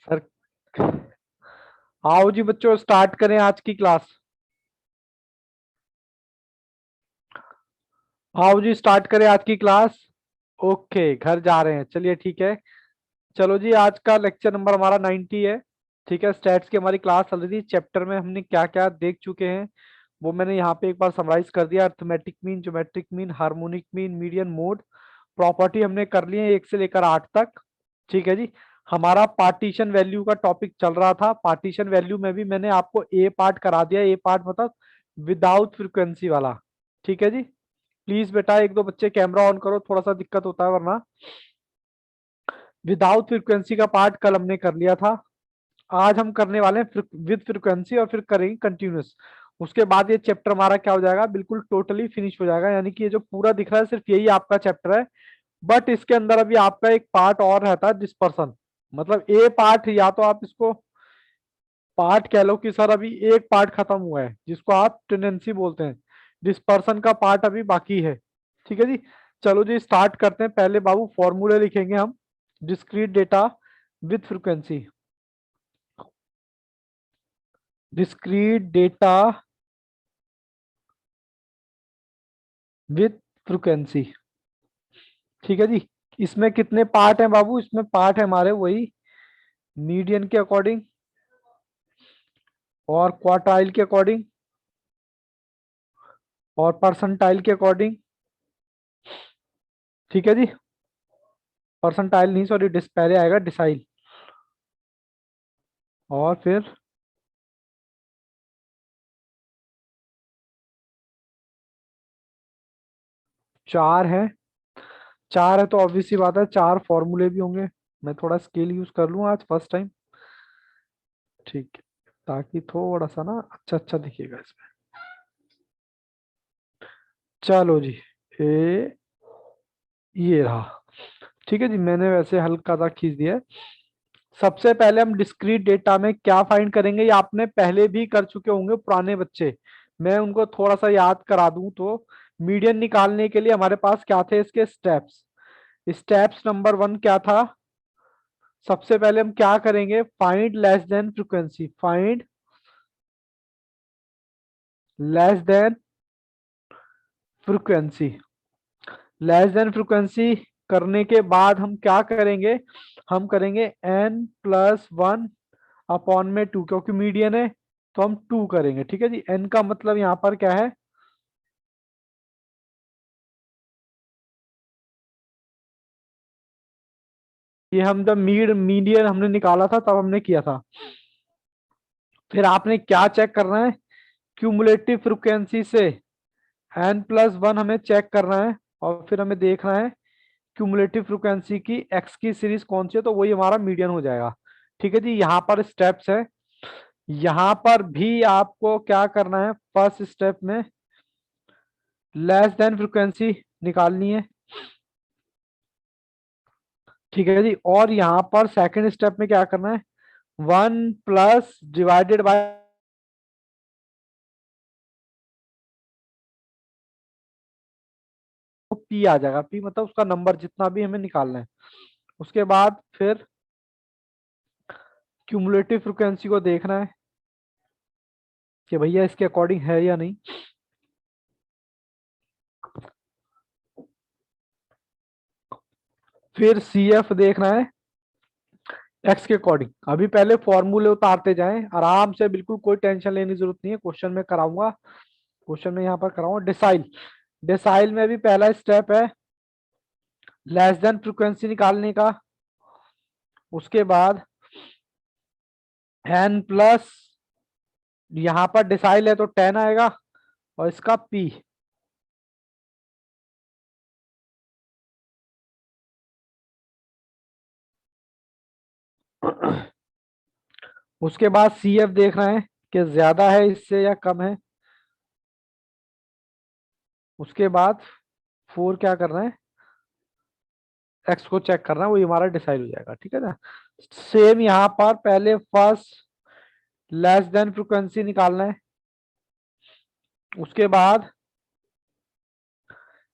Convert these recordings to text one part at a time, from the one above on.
Sir, आओ जी बच्चों, start करें आज की क्लास। आओ जी, स्टार्ट करें आज की क्लास। ओके, घर जा रहे हैं, चलिए ठीक है। चलो जी, आज का लेक्चर नंबर हमारा 90 है। ठीक है, स्टैट्स की हमारी क्लास चल रही थी। चैप्टर में हमने क्या क्या देख चुके हैं वो मैंने यहाँ पे एक बार समराइज कर दिया। Arithmetic mean, geometric mean, harmonic mean, median mode, property हमने कर लिए 1 से लेकर 8 तक। ठीक है जी। हमारा पार्टीशन वैल्यू का टॉपिक चल रहा था। पार्टीशन वैल्यू में भी मैंने आपको ए पार्ट करा दिया। ए पार्ट मतलब विदाउट फ्रिक्वेंसी वाला। ठीक है जी। प्लीज बेटा, एक दो बच्चे कैमरा ऑन करो, थोड़ा सा दिक्कत होता है वरना। विदाउट फ्रिक्वेंसी का पार्ट कल हमने कर लिया था। आज हम करने वाले हैं विद फ्रिक्वेंसी, और फिर करेंगे कंटिन्यूस। उसके बाद ये चैप्टर हमारा क्या हो जाएगा, बिल्कुल टोटली फिनिश हो जाएगा। यानी कि ये जो पूरा दिख रहा है सिर्फ यही आपका चैप्टर है। बट इसके अंदर अभी आपका एक पार्ट और रहता है, डिस्पर्सन। मतलब ए पार्ट, या तो आप इसको पार्ट कह लो कि सर अभी एक पार्ट खत्म हुआ है, जिसको आप टेंडेंसी बोलते हैं। डिस्पर्सन का पार्ट अभी बाकी है। ठीक है जी। चलो जी, स्टार्ट करते हैं। पहले बाबू फॉर्मूले लिखेंगे हम। Discrete data with frequency. Discrete data with frequency. ठीक है जी। इसमें कितने पार्ट हैं बाबू? इसमें पार्ट है हमारे वही मीडियन के अकॉर्डिंग और क्वार्टाइल के अकॉर्डिंग और परसेंटाइल के अकॉर्डिंग। ठीक है जी। परसेंटाइल नहीं, सॉरी, पहले आएगा डिसाइल। और फिर 4 है। 4 है तो ऑब्वियस सी बात है 4 फॉर्मूले भी होंगे। मैं थोड़ा स्केल यूज कर लूँ आज फर्स्ट टाइम। ठीक है, ताकि थोड़ा सा ना अच्छा अच्छा दिखेगा इसमें। चलो जी, ए ये रहा। ठीक है जी, मैंने वैसे हल्का सा खींच दिया है। सबसे पहले हम डिस्क्रीट डेटा में क्या फाइंड करेंगे, ये आपने पहले भी कर चुके होंगे पुराने बच्चे। मैं उनको थोड़ा सा याद करा दूं तो मीडियन निकालने के लिए हमारे पास क्या थे इसके स्टेप्स। स्टेप्स नंबर 1 क्या था? सबसे पहले हम क्या करेंगे, find less than frequency. Find less than frequency. Less than frequency करने के बाद हम क्या करेंगे, हम करेंगे n+1 अपॉन में 2, क्योंकि मीडियन है तो हम 2 करेंगे। ठीक है जी। n का मतलब यहां पर क्या है, ये हम जब मीडियन हमने निकाला था तब हमने किया था। फिर आपने क्या चेक करना है, क्यूमुलेटिव फ्रिक्वेंसी से n+1 हमें चेक करना है। और फिर हमें देखना है क्यूमुलेटिव फ्रिक्वेंसी की एक्स की सीरीज कौन सी है, तो वही हमारा मीडियन हो जाएगा। ठीक है जी। यहाँ पर स्टेप्स है। यहाँ पर भी आपको क्या करना है, फर्स्ट स्टेप में लेस देन फ्रिक्वेंसी निकालनी है। ठीक है जी। और यहाँ पर सेकंड स्टेप में क्या करना है, 1 डिवाइडेड बाय पी आ जाएगा। पी मतलब उसका नंबर जितना भी हमें निकालना है। उसके बाद फिर क्यूमुलेटिव फ्रिक्वेंसी को देखना है कि भैया इसके अकॉर्डिंग है या नहीं। फिर सी एफ देखना है एक्स के अकॉर्डिंग। अभी पहले फॉर्मूले उतारते जाएं आराम से, बिल्कुल कोई टेंशन लेने की जरूरत नहीं है। क्वेश्चन में कराऊंगा, क्वेश्चन में यहाँ पर कराऊंगा डिसाइल। डिसाइल में भी पहला स्टेप है लेस देन फ्रिक्वेंसी निकालने का। उसके बाद n+, यहाँ पर डिसाइल है तो 10 आएगा, और इसका p। उसके बाद सी एफ देखना है कि ज्यादा है इससे या कम है। उसके बाद 4 क्या करना है, एक्स को चेक करना है, वही हमारा डिसाइड हो जाएगा। ठीक है ना। सेम यहाँ पर पहले फर्स्ट लेस देन फ्रिक्वेंसी निकालना है। उसके बाद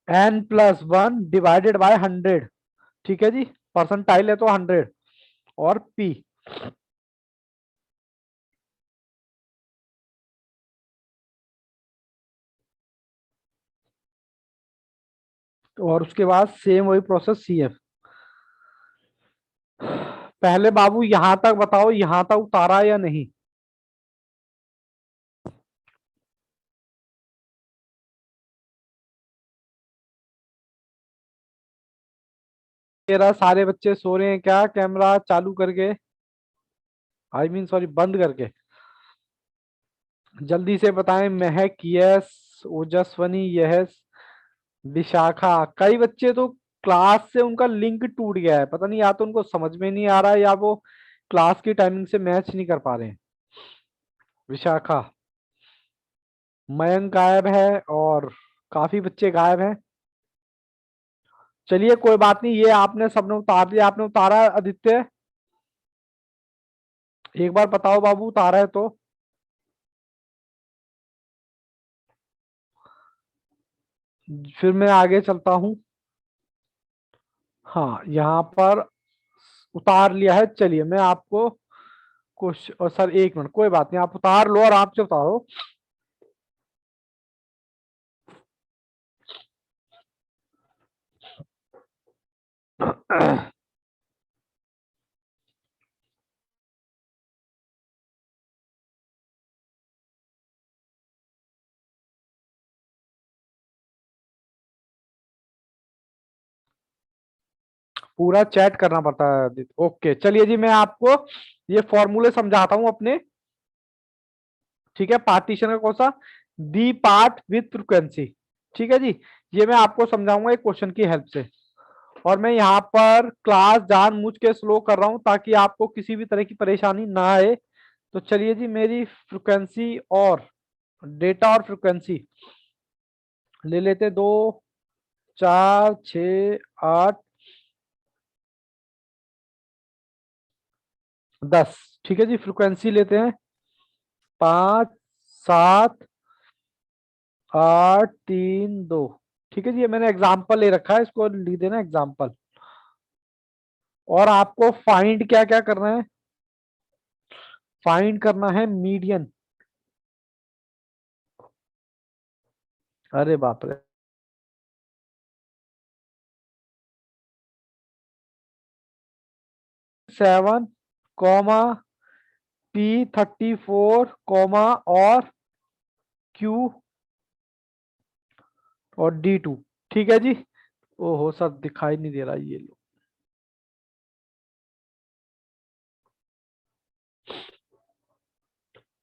n+1 डिवाइडेड बाय 100। ठीक है जी। परसेंटाइल है तो 100 और p। और उसके बाद सेम वही प्रोसेस CF। पहले बाबू यहां तक बताओ, यहां तक उतारा या नहीं? तेरा सारे बच्चे सो रहे हैं क्या कैमरा चालू करके? आई मीन सॉरी, बंद करके। जल्दी से बताएं। महक यस, ओजस्वनी यस, विशाखा। कई बच्चे तो क्लास से उनका लिंक टूट गया है, पता नहीं या तो उनको समझ में नहीं आ रहा है या वो क्लास की टाइमिंग से मैच नहीं कर पा रहे हैं। विशाखा। मयंक गायब है और काफी बच्चे गायब हैं। चलिए कोई बात नहीं, ये आपने सबने उतार दिया। आपने उतारा है, आदित्य? एक बार बताओ बाबू, उतारा है तो। फिर मैं आगे चलता हूं। हाँ, यहाँ पर उतार लिया है। चलिए मैं आपको कुछ, और सर एक मिनट, कोई बात नहीं, आप उतार लो और आप से उतारो। पूरा चैट करना पड़ता है। ओके चलिए जी, मैं आपको ये फॉर्मूले समझाता हूं अपने। ठीक है, पार्टीशन का कौन सा? B part with frequency. ठीक है जी, ये मैं आपको समझाऊंगा एक क्वेश्चन की हेल्प से। और मैं यहाँ पर क्लास जानबूझ के स्लो कर रहा हूं ताकि आपको किसी भी तरह की परेशानी ना आए। तो चलिए जी, मेरी फ्रिक्वेंसी और डेटा और फ्रिक्वेंसी ले लेते। 2, 4, 6, 8, 10। ठीक है जी, फ्रिक्वेंसी लेते हैं। 5, 7, 8, 3, 2। ठीक है जी, ये मैंने एग्जाम्पल ले रखा है, इसको लिख देना एग्जाम्पल। और आपको फाइंड क्या क्या करना है? फाइंड करना है मीडियन। अरे बाप रे। 7, कॉमा, P34, कॉमा, और Q, और D2। ठीक है जी। ओहो सर, दिखाई नहीं दे रहा, ये लो।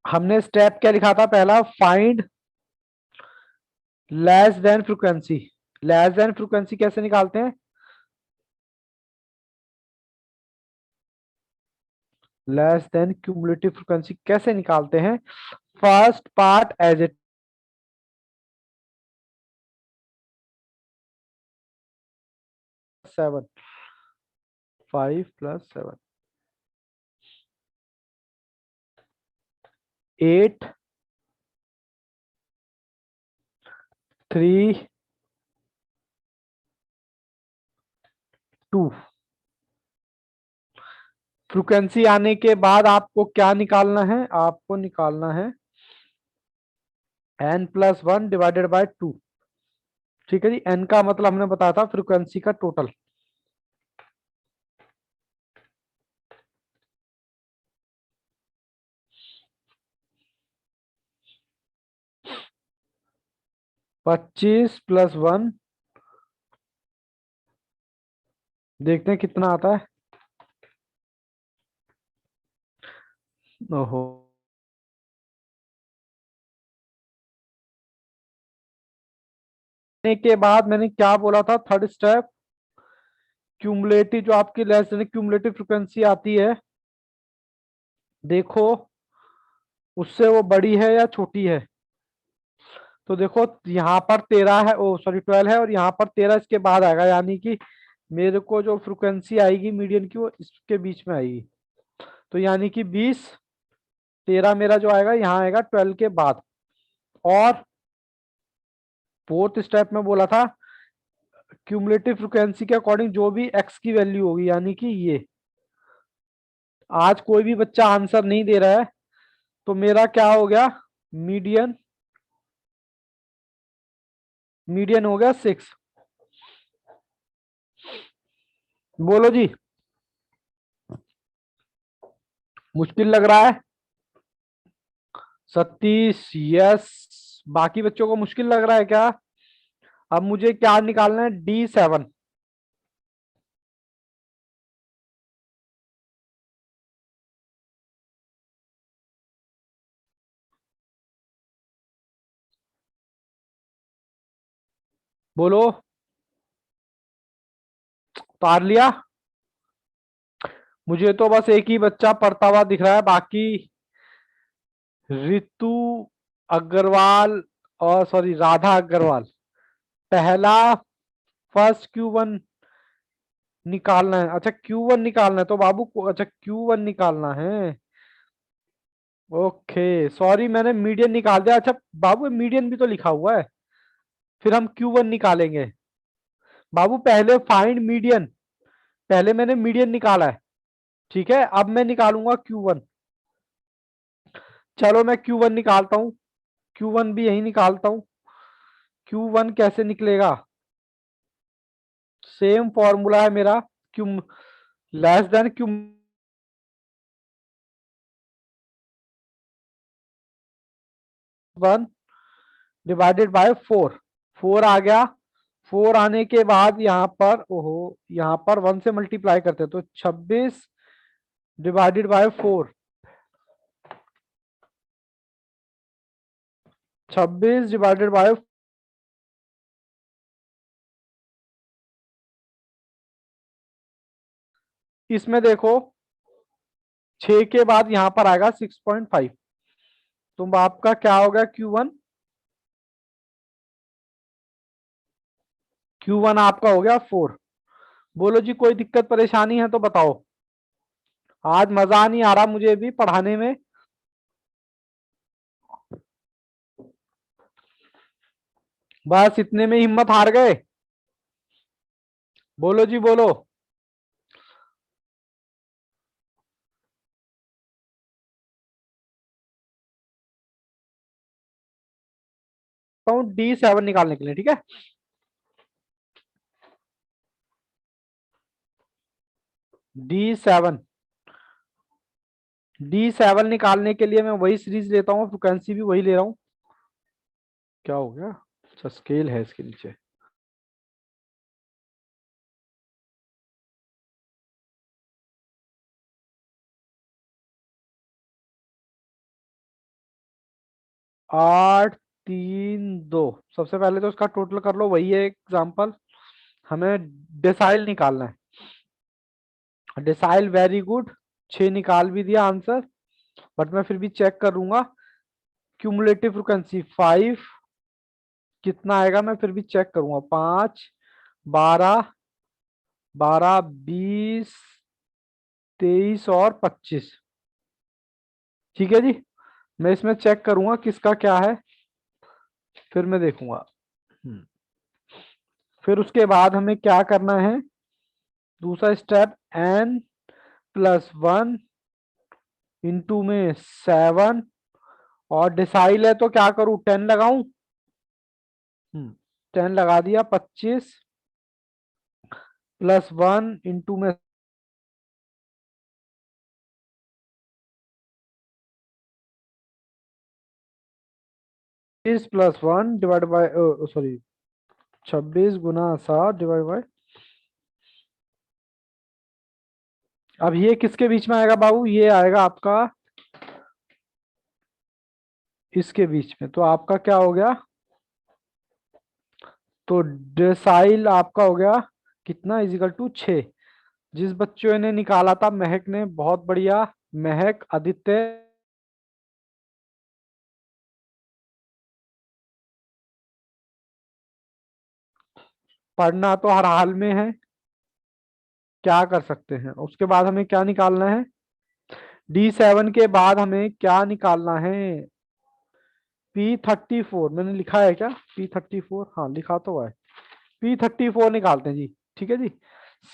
हमने स्टेप क्या लिखा था पहला? Find less than frequency. Less than frequency कैसे निकालते हैं? लेस देन क्यूमुलेटिव फ्रीक्वेंसी कैसे निकालते हैं? First part as it. 7, 5 + 7, 8, 3, 2। Frequency आने के बाद आपको क्या निकालना है? आपको निकालना है n+1/2। ठीक है जी, n का मतलब हमने बताया था फ्रीक्वेंसी का टोटल। (25 + 1), देखते हैं कितना आता है। ओहो। के बाद मैंने क्या बोला था? थर्ड स्टेप, क्यूमुलेटिव, जो आपकी लेस देन क्यूमुलेटिव फ्रीक्वेंसी आती है, देखो उससे वो बड़ी है या छोटी है। तो देखो यहाँ पर 13 है, ओ सॉरी 12 है, और यहाँ पर 13 इसके बाद आएगा, यानी कि मेरे को जो फ्रीक्वेंसी आएगी मीडियन की, वो इसके बीच में आएगी। तो यानी कि 20, 13 मेरा जो आएगा यहाँ आएगा 12 के बाद। और फोर्थ स्टेप में बोला था क्यूमुलेटिव फ्रीक्वेंसी के अकॉर्डिंग जो भी एक्स की वैल्यू होगी, यानी कि ये। आज कोई भी बच्चा आंसर नहीं दे रहा है, तो मेरा क्या हो गया? मीडियन। मीडियन हो गया 6। बोलो जी। मुश्किल लग रहा है? सतीश यस। बाकी बच्चों को मुश्किल लग रहा है क्या? अब मुझे क्या निकालना है? D7। बोलो। उतार लिया? मुझे तो बस एक ही बच्चा पढ़ता हुआ दिख रहा है, बाकी रितु अग्रवाल और सॉरी राधा अग्रवाल। पहला फर्स्ट Q1 निकालना है। अच्छा Q1 निकालना है तो बाबू अच्छा Q1 निकालना है। ओके सॉरी, मैंने मीडियन निकाल दिया। अच्छा बाबू मीडियन भी तो लिखा हुआ है, फिर हम Q1 निकालेंगे। बाबू पहले फाइंड मीडियन। पहले मैंने मीडियन निकाला है, ठीक है, अब मैं निकालूंगा Q1। चलो मैं Q1 निकालता हूँ। Q1 भी यही निकालता हूँ। Q1 कैसे निकलेगा? सेम फॉर्मूला है मेरा। Q less than Q1 divided by 4। 4 आ गया। 4 आने के बाद यहाँ पर ओहो, यहाँ पर 1 से मल्टीप्लाई करते हैं तो 26 डिवाइडेड बाय 4। 26 डिवाइडेड बाय, इसमें देखो 6 के बाद यहाँ पर आएगा 6.5। तो आपका क्या होगा? Q1। Q1 आपका हो गया 4। बोलो जी, कोई दिक्कत परेशानी है तो बताओ। आज मजा नहीं आ रहा मुझे भी पढ़ाने में। बस इतने में हिम्मत हार गए? बोलो जी बोलो। तो D7 निकालने के लिए, ठीक है। D7। D7 निकालने के लिए मैं वही सीरीज लेता हूँ, फ्रिक्वेंसी भी वही ले रहा हूँ। क्या हो गया? अच्छा स्केल है इसके नीचे। 8 3 2। सबसे पहले तो उसका टोटल कर लो, वही है एग्जाम्पल। हमें डिसाइल निकालना है। Decile very good. 6 निकाल भी दिया आंसर, बट मैं फिर भी चेक करूंगा। क्यूमुलेटिव फ्रिक्वेंसी 5 कितना आएगा, मैं फिर भी चेक करूंगा। 5 12 12 20 23 और 25। ठीक है जी, मैं इसमें चेक करूंगा किसका क्या है, फिर मैं देखूंगा। हम्म, फिर उसके बाद हमें क्या करना है? दूसरा स्टेप N+1 इंटू में 7। और डिसाइल है तो क्या करूं? 10 लगाऊं? 10 लगा दिया। 25+1 इंटू में 26+1 divide by sorry 26 × 7 divide by. अब ये किसके बीच में आएगा बाबू? ये आएगा आपका इसके बीच में। तो आपका क्या हो गया? तो डेसाइल आपका हो गया कितना? = 6। जिस बच्चों ने निकाला था महक ने, बहुत बढ़िया। महक, आदित्य। पढ़ना तो हर हाल में है, क्या कर सकते हैं। उसके बाद हमें क्या निकालना है? D7 के बाद हमें क्या निकालना है? P34 मैंने लिखा है क्या? P34 हाँ लिखा तो है। P34 निकालते हैं जी। ठीक है जी,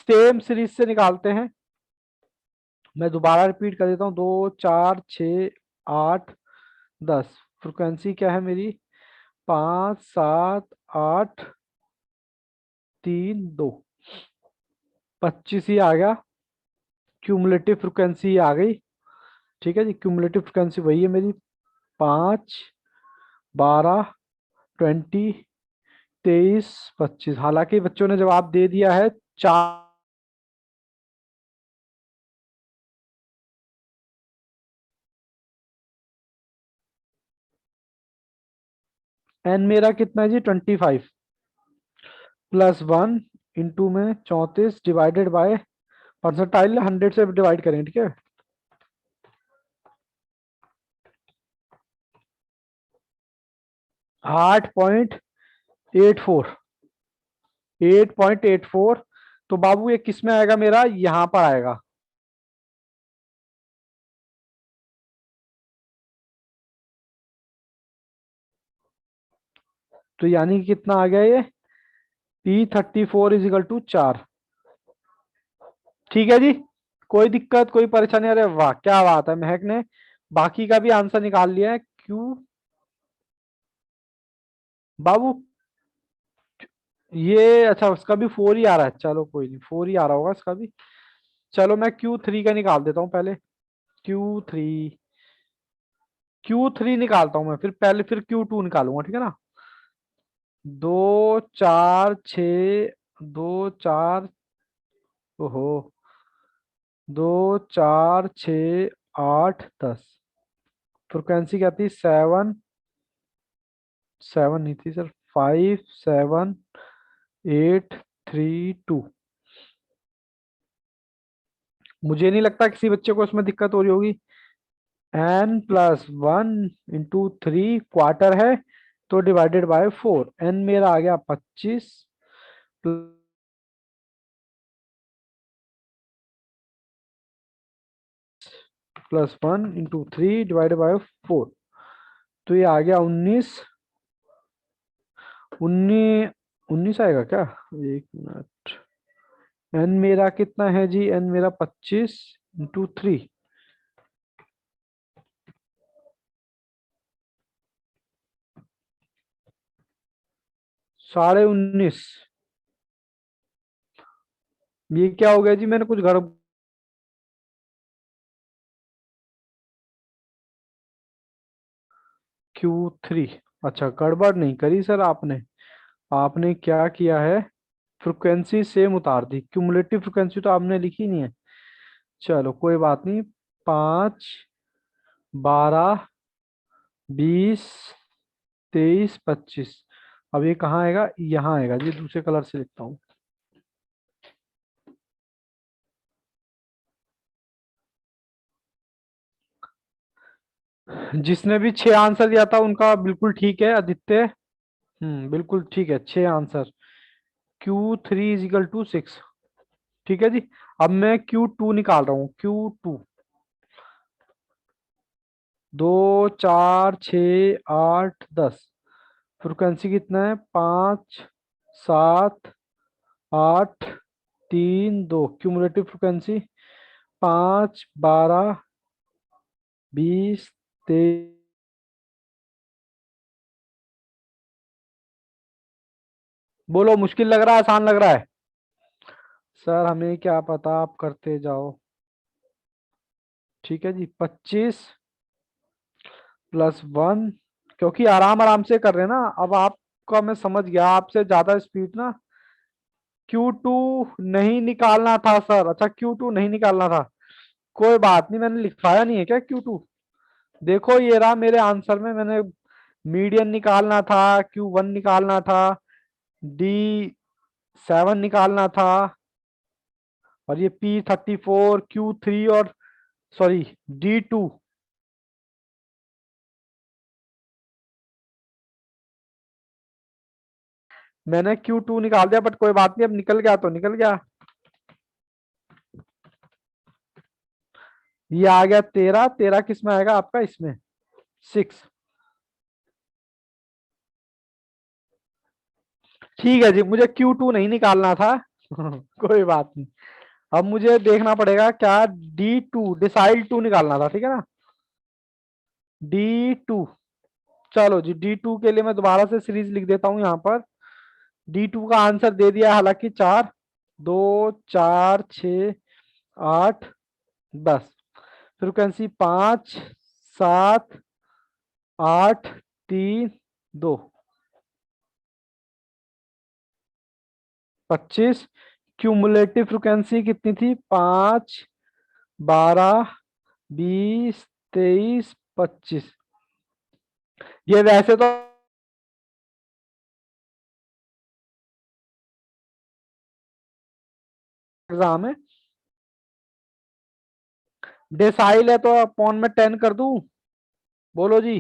सेम सीरीज से निकालते हैं। मैं दोबारा रिपीट कर देता हूँ। 2 4 6 8 10। फ्रिक्वेंसी क्या है मेरी? 5 7 8 3 2। 25 ही आ गया। क्यूमुलेटिव फ्रिक्वेंसी आ गई। ठीक है जी, क्यूमुलेटिव फ्रिक्वेंसी वही है मेरी। 5, 12, 20, 23, 25। हालांकि बच्चों ने जवाब दे दिया है 4। एन मेरा कितना है जी? 25 +1 इंटू में 34 डिवाइडेड बाय परसेंटाइल 100 से डिवाइड करें, ठीक है। 8.84। 8.84। तो बाबू ये किस में आएगा? मेरा यहां पर आएगा। तो यानी कि कितना आ गया ये? P34 = 4। ठीक है जी। कोई दिक्कत, कोई परेशानी? अरे वाह, क्या बात है, महक ने बाकी का भी आंसर निकाल लिया है। क्यू बाबू, ये अच्छा, उसका भी 4 ही आ रहा है। चलो कोई नहीं, 4 ही आ रहा होगा इसका भी। चलो मैं Q3 का निकाल देता हूँ पहले। Q3, Q3 निकालता हूँ मैं, फिर पहले फिर Q2 निकालूंगा, ठीक है ना। 2, 4, 6, 2, 4। ओहो। 2, 4, 6, 8, 10। फ्रिक्वेंसी क्या थी? 7। 7 नहीं थी सर। 5, 7, 8, 3, 2। मुझे नहीं लगता किसी बच्चे को इसमें दिक्कत हो रही होगी। n+1 इंटू 3 क्वार्टर है, तो डिवाइडेड बाय 4। n मेरा आ गया 25 +1 इंटू 3 डिवाइडेड बाय 4। तो ये आ गया 19। 19। 19 आएगा क्या? एक मिनट। n मेरा कितना है जी? n मेरा 25 इंटू 3। 19.5। ये क्या हो गया जी? मैंने कुछ गड़बड़। Q3। अच्छा, गड़बड़ नहीं करी सर आपने। आपने क्या किया है? फ्रिक्वेंसी सेम उतार दी, क्यूमुलेटिव फ्रिक्वेंसी तो आपने लिखी नहीं है। चलो कोई बात नहीं। 5, 12, 20, 23, 25। अब ये कहाँ आएगा? यहाँ आएगा जी। दूसरे कलर से लिखता हूँ। जिसने भी 6 आंसर दिया था उनका बिल्कुल ठीक है, आदित्य। बिल्कुल ठीक है, 6 आंसर। Q3 = 6। ठीक है जी। अब मैं Q2 निकाल रहा हूँ। Q2। 2, 4, 6, 8, 10। फ्रिक्वेंसी कितना है? 5, 7, 8, 3, 2। Cumulative frequency 5, 12, 20, 23। बोलो, मुश्किल लग रहा है, आसान लग रहा है? सर हमें क्या पता, आप करते जाओ। ठीक है जी। 25 +1। क्योंकि आराम आराम से कर रहे हैं ना। अब आपका मैं समझ गया, आपसे ज्यादा स्पीड ना। Q2 नहीं निकालना था सर। अच्छा, Q2 नहीं निकालना था। कोई बात नहीं, मैंने लिखवाया नहीं है क्या Q2? देखो ये रहा मेरे आंसर में। मैंने मीडियन निकालना था, Q1 निकालना था, D7 निकालना था, और ये P34, Q3 और सॉरी D2। मैंने Q2 निकाल दिया, बट कोई बात नहीं, अब निकल गया तो निकल गया। ये आ गया 13। 13 किस में आएगा आपका? इसमें 6। ठीक है जी, मुझे Q2 नहीं निकालना था। कोई बात नहीं। अब मुझे देखना पड़ेगा क्या? D2, डिसाइल 2 निकालना था, ठीक है ना। D2। चलो जी, D2 के लिए मैं दोबारा से सीरीज लिख देता हूं यहाँ पर। D2 का आंसर दे दिया है, हालांकि 4। 2 4 6 8 10। फ्रीक्वेंसी 5 7 8 3 2 25। क्यूमुलेटिव फ्रीक्वेंसी कितनी थी? 5 12 20 23 25। ये वैसे तो एग्जाम है, डेसाइल है तो अपॉन में 10 कर दूं? बोलो जी।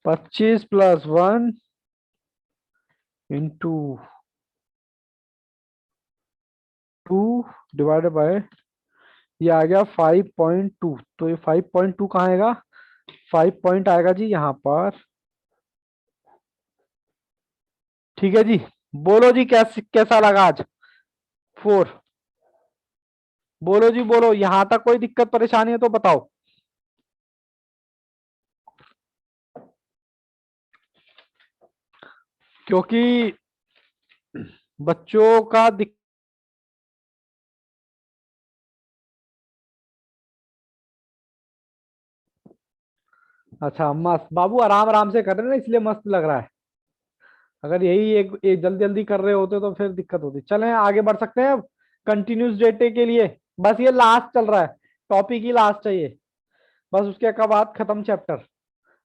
25 प्लस 1 इंटू 2 डिवाइडेड बाय, ये आ गया 5.2। तो ये 5.2 कहाँ आएगा? 5 पॉइंट आएगा जी यहाँ पर। ठीक है जी। बोलो जी, कैसा लगा आज? 4। बोलो जी बोलो, यहां तक कोई दिक्कत परेशानी है तो बताओ। क्योंकि बच्चों का अच्छा मस्त बाबू, आराम आराम से कर रहे हैं ना, इसलिए मस्त लग रहा है। अगर यही एक जल्दी जल्दी कर रहे होते तो फिर दिक्कत होती। चलें आगे बढ़ सकते हैं अब कंटिन्यूस डेटे के लिए। बस ये लास्ट चल रहा है, टॉपिक ही लास्ट है ये। बस उसके का बाद खत्म चैप्टर।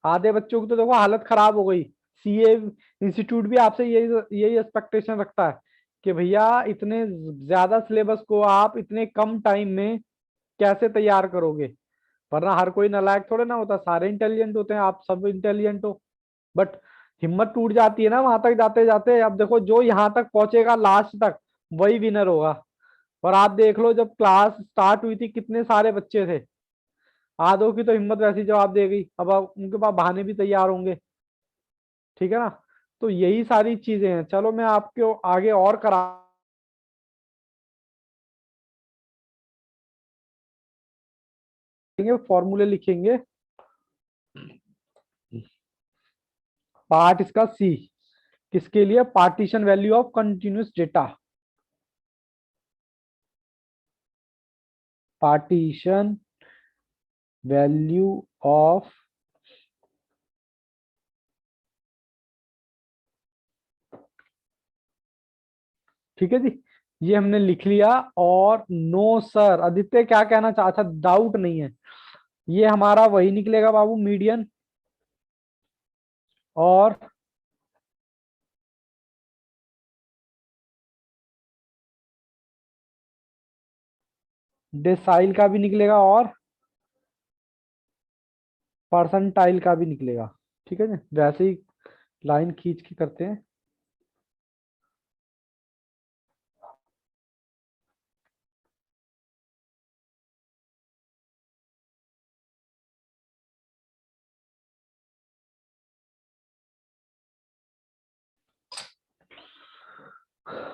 आधे बच्चों की तो देखो हालत खराब हो गई। सीए इंस्टीट्यूट भी आपसे यही यही एक्सपेक्टेशन रखता है कि भैया इतने ज्यादा सिलेबस को आप इतने कम टाइम में कैसे तैयार करोगे। वरना हर कोई नालायक थोड़े ना होता, सारे इंटेलिजेंट होते हैं, आप सब इंटेलिजेंट हो। बट हिम्मत टूट जाती है ना वहां तक जाते जाते। अब देखो जो यहाँ तक पहुंचेगा लास्ट तक वही विनर होगा। और आप देख लो जब क्लास स्टार्ट हुई थी कितने सारे बच्चे थे। आधों की तो हिम्मत वैसी जवाब दे गई, अब उनके पास बहाने भी तैयार होंगे। ठीक है ना? तो यही सारी चीजें हैं। चलो मैं आपको आगे और करा देंगे, फॉर्मूले लिखेंगे। पार्ट इसका सी, किसके लिए? Partition value of continuous data. Partition value of, ठीक है जी, ये हमने लिख लिया। और नो सर आदित्य क्या कहना चाहता? डाउट नहीं है, ये हमारा वही निकलेगा बाबू, मीडियन। और डेसाइल का भी निकलेगा और परसेंटाइल का भी निकलेगा। ठीक है जी, वैसे ही लाइन खींच के करते हैं।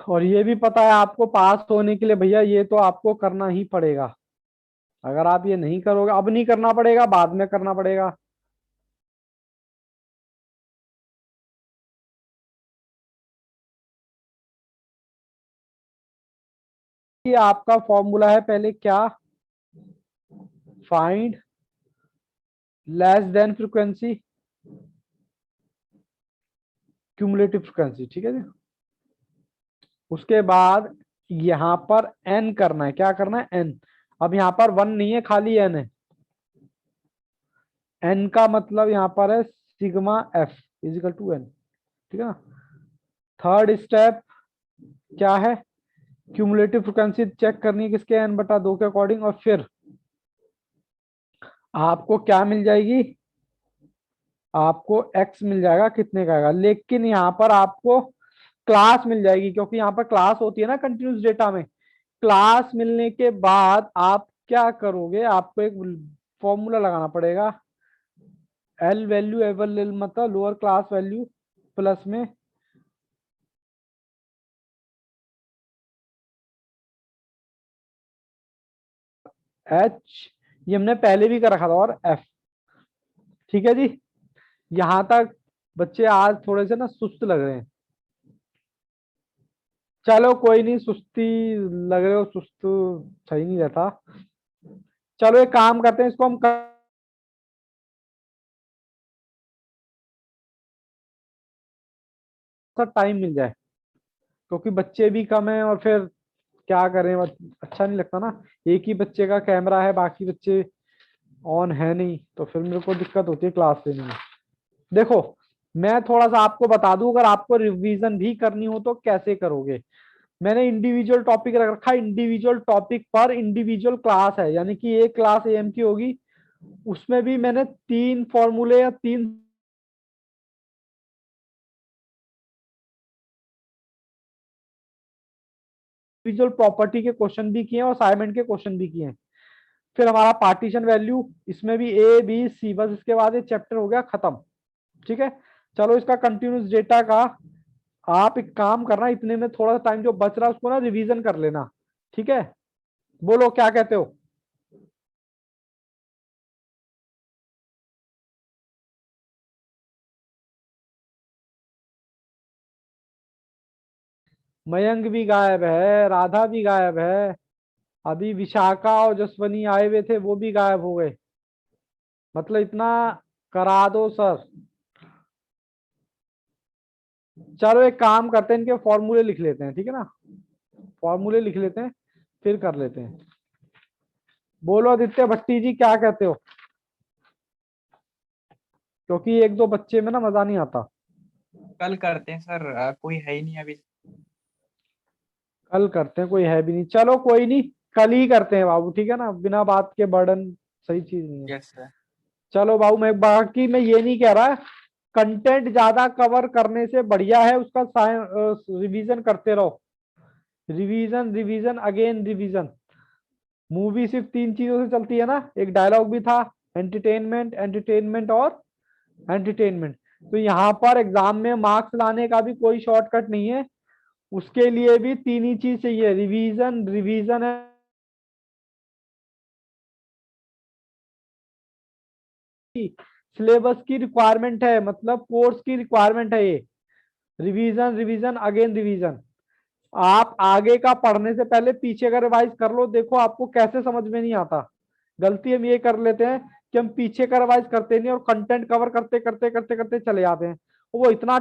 और ये भी पता है आपको, पास होने के लिए भैया ये तो आपको करना ही पड़ेगा। अगर आप ये नहीं करोगे, अब नहीं करना पड़ेगा, बाद में करना पड़ेगा। ये आपका फॉर्मूला है पहले क्या? Find less than frequency, cumulative frequency. ठीक है जी। उसके बाद यहां पर एन करना है। क्या करना है? एन। अब यहां पर वन नहीं है, खाली एन है। एन का मतलब यहां पर है sigma F equal to N. ठीक है ना? थर्ड स्टेप क्या है? क्यूमुलेटिव फ्रिक्वेंसी चेक करनी है किसके? एन बटा 2 के अकॉर्डिंग। और फिर आपको क्या मिल जाएगी? आपको एक्स मिल जाएगा, कितने का आएगा। लेकिन यहाँ पर आपको क्लास मिल जाएगी, क्योंकि यहाँ पर क्लास होती है ना कंटिन्यूस डेटा में। क्लास मिलने के बाद आप क्या करोगे? आपको एक फॉर्मूला लगाना पड़ेगा। एल वैल्यू एवल मतलब लोअर क्लास वैल्यू प्लस में एच, ये हमने पहले भी कर रखा था, और एफ। ठीक है जी। यहाँ तक बच्चे आज थोड़े से ना सुस्त लग रहे हैं। चलो कोई नहीं, सुस्ती लग रहे हो, सुस्त सही नहीं रहता। चलो एक काम करते हैं, इसको हम टाइम मिल जाए, क्योंकि बच्चे भी कम हैं और फिर क्या करें, अच्छा नहीं लगता ना। एक ही बच्चे का कैमरा है, बाकी बच्चे ऑन है नहीं, तो फिर मेरे को दिक्कत होती है क्लास लेने में। देखो, मैं थोड़ा सा आपको बता दूं, अगर आपको रिवीजन भी करनी हो तो कैसे करोगे। मैंने इंडिविजुअल टॉपिक रख रखा है, इंडिविजुअल टॉपिक पर इंडिविजुअल क्लास है, यानी कि एक क्लास एम की होगी। उसमें भी मैंने 3 फॉर्मूले या 3 इंडिविजुअल प्रॉपर्टी के क्वेश्चन भी किए हैं और असाइनमेंट के क्वेश्चन भी किए हैं। फिर हमारा पार्टीशन वैल्यू, इसमें भी ए बी सी, बस इसके बाद ये चैप्टर हो गया खत्म। ठीक है। चलो इसका कंटिन्यूस डेटा का आप एक काम करना, इतने में थोड़ा सा टाइम जो बच रहा है उसको ना रिवीजन कर लेना। ठीक है, बोलो क्या कहते हो। मयंक भी गायब है, राधा भी गायब है, अभी विशाखा और जसवनी आए हुए थे, वो भी गायब हो गए। मतलब इतना करा दो सर। चलो एक काम करते हैं, इनके फॉर्मूले लिख लेते हैं, ठीक है ना। फॉर्मूले लिख लेते हैं, फिर कर लेते हैं। बोलो आदित्य भट्टी जी, क्या कहते हो, क्योंकि एक दो बच्चे में ना मजा नहीं आता। कल करते हैं सर, कोई है ही नहीं अभी। कल करते हैं, कोई है भी नहीं, चलो कोई नहीं। कल ही करते हैं बाबू, ठीक है ना, बिना बात के बर्डन सही चीज नहीं है। Yes sir. चलो बाबू, मैं बाकी मैं ये नहीं कह रहा, कंटेंट ज्यादा कवर करने से बढ़िया है उसका रिवीजन करते रहो। Revision revision again revision. Movie सिर्फ 3 चीजों से चलती है ना, एक डायलॉग भी था, एंटरटेनमेंट एंटरटेनमेंट और एंटरटेनमेंट। तो यहाँ पर एग्जाम में मार्क्स लाने का भी कोई शॉर्टकट नहीं है, उसके लिए भी 3 ही चीज चाहिए, रिवीजन रिवीजन है। सिलेबस की रिक्वायरमेंट है, मतलब कोर्स की रिक्वायरमेंट है ये। Revision revision again revision. आप आगे का पढ़ने से पहले पीछे का रिवाइज कर लो, देखो आपको कैसे समझ में नहीं आता। गलती हम ये कर लेते हैं कि हम पीछे का रिवाइज करते नहीं और कंटेंट कवर करते करते करते करते चले जाते हैं। वो इतना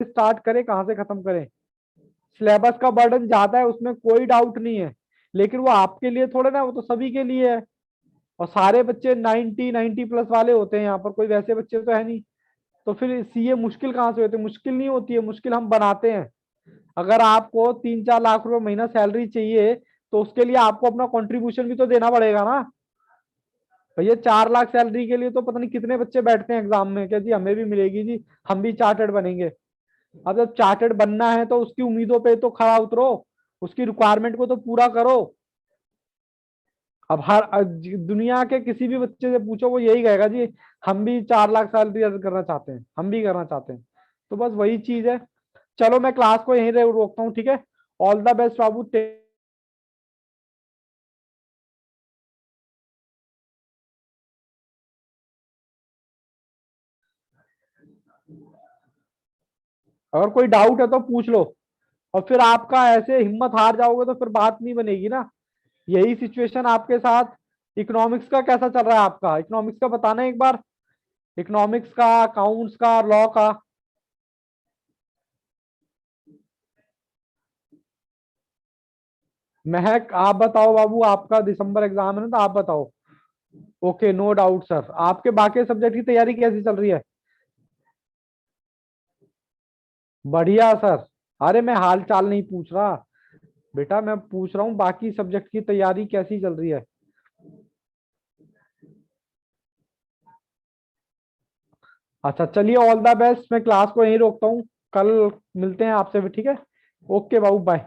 स्टार्ट करें, कहाँ से खत्म करें। सिलेबस का बर्डन ज्यादा है, उसमें कोई डाउट नहीं है, लेकिन वो आपके लिए थोड़े ना, वो तो सभी के लिए है। और सारे बच्चे 90 90 प्लस वाले होते हैं यहाँ पर, कोई वैसे बच्चे तो है नहीं। तो फिर सीए मुश्किल कहाँ से होती है, मुश्किल नहीं होती है, मुश्किल हम बनाते हैं। अगर आपको 3 4 लाख रुपए महीना सैलरी चाहिए, तो उसके लिए आपको अपना कंट्रीब्यूशन भी तो देना पड़ेगा ना। भैया 4 लाख सैलरी के लिए तो पता नहीं कितने बच्चे बैठते हैं एग्जाम में, क्या जी हमें भी मिलेगी जी, हम भी चार्टर्ड बनेंगे। अब जब चार्टर्ड बनना है तो उसकी उम्मीदों पे तो खरा उतरो, उसकी रिक्वायरमेंट को तो पूरा करो। अब दुनिया के किसी भी बच्चे से पूछो, वो यही कहेगा जी, हम भी 4 लाख सैलरी अर्न करना चाहते हैं, हम भी करना चाहते हैं। तो बस वही चीज है। चलो मैं क्लास को यहीं रोकता हूँ, ठीक है। ऑल द बेस्ट बाबू। अगर कोई डाउट है तो पूछ लो, और फिर आपका ऐसे हिम्मत हार जाओगे तो फिर बात नहीं बनेगी ना। यही सिचुएशन आपके साथ इकोनॉमिक्स का कैसा चल रहा है, आपका इकोनॉमिक्स का बताना एक बार। इकोनॉमिक्स का, अकाउंट्स का, लॉ का। महक आप बताओ बाबू, आपका दिसंबर एग्जाम है ना, तो आप बताओ। Okay, no doubt sir. आपके बाकी सब्जेक्ट की तैयारी कैसी चल रही है। बढ़िया सर। अरे मैं हाल चाल नहीं पूछ रहा बेटा, मैं पूछ रहा हूँ बाकी सब्जेक्ट की तैयारी कैसी चल रही है। अच्छा चलिए, ऑल द बेस्ट, मैं क्लास को यहीं रोकता हूँ। कल मिलते हैं आपसे भी, ठीक है। ओके बाबू, बाय।